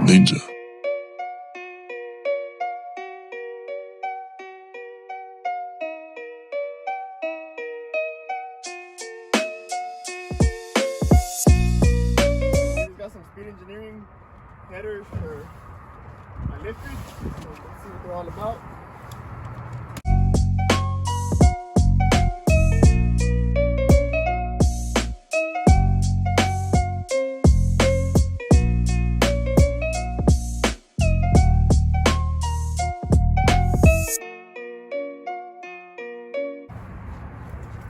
Ninja. Got some speed engineering headers for my lifters, so let's see what they're all about.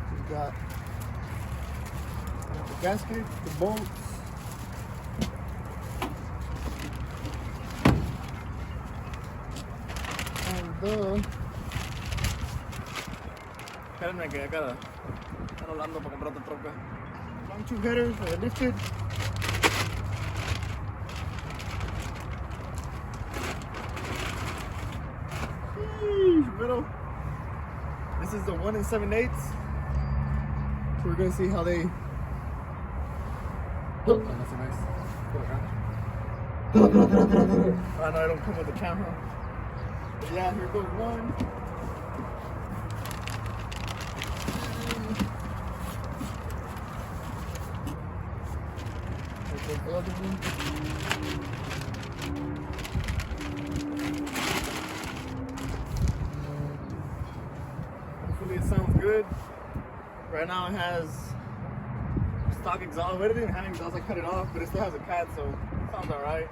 We've got the gaskets, the bolts, espérenme que acá están hablando para comprar otra troca. Long tube headers for the lifted. Middle. This is the 1 7/8. So we're gonna see how they. Oh, that's a nice. I know I don't come with the camera. But yeah, here goes one. There goes the other one. Hopefully it sounds good. Right now it has stock exhaust. But it didn't have exhaust, I cut it off, but it still has a cat, so it sounds alright.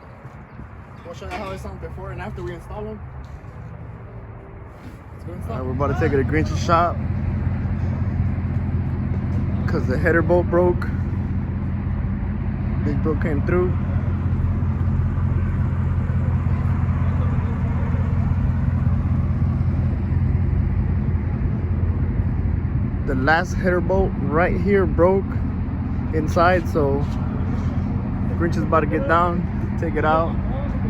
We'll show you how it sounds before and after we install them. Alright, we're about to take it to Grinch's shop because the header bolt broke. Big bro came through. The last header bolt right here broke inside, so Grinch is about to get down, take it out,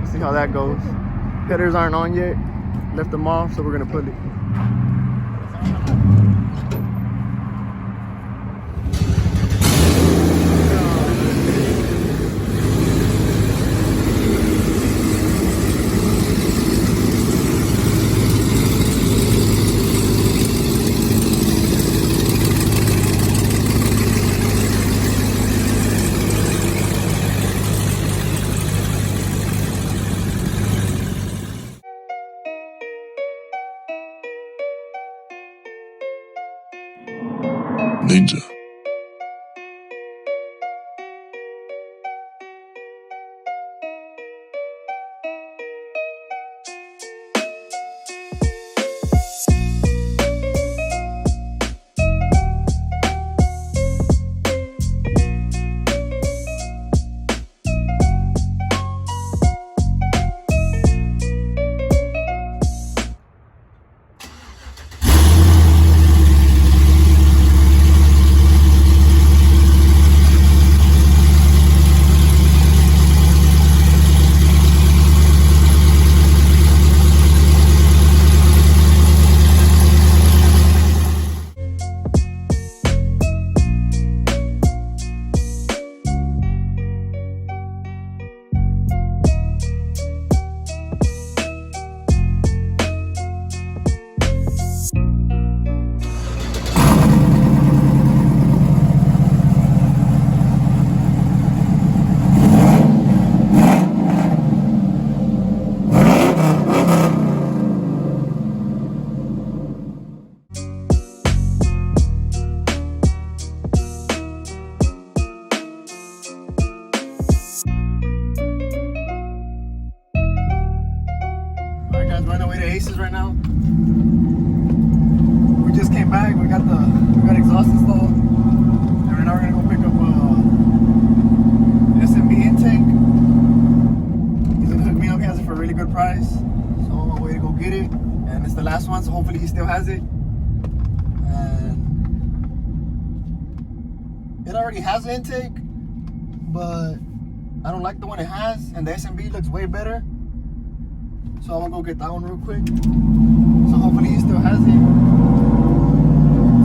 see how that goes. Headers aren't on yet. Left them off, so we're gonna put it. Ninja. We're on the way to Aces right now. We just came back. We got exhaust installed, and right now we're gonna go pick up SMB intake. He's gonna hook me up. He has it for a really good price, so I'm on my way to go get it. And it's the last one, so hopefully he still has it. And it already has the intake, but I don't like the one it has, and the SMB looks way better. So I'm gonna go get that one real quick. So hopefully he still has it.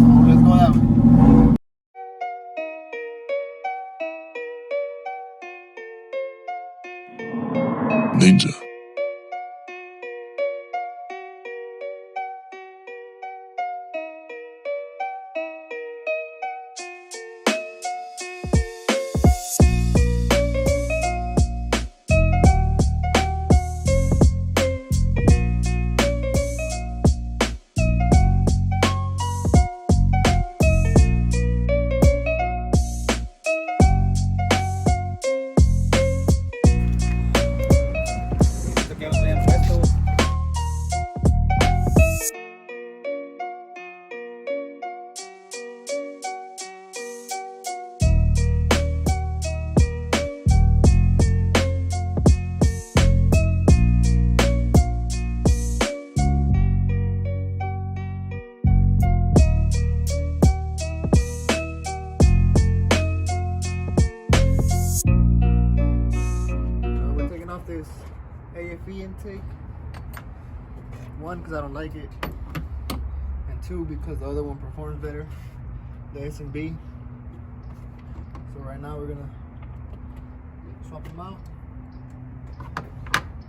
So let's go that way. One, because I don't like it, and two, because the other one performs better, the S&B. So right now we're gonna swap them out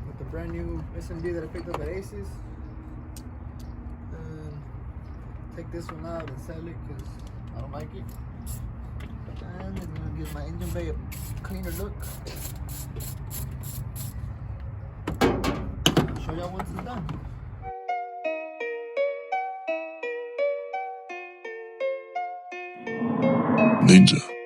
with the brand new S&B that I picked up at Aces, and take this one out and sell it because I don't like it. And it's gonna give my engine bay a cleaner look. I'll show y'all once it's done. Ninja.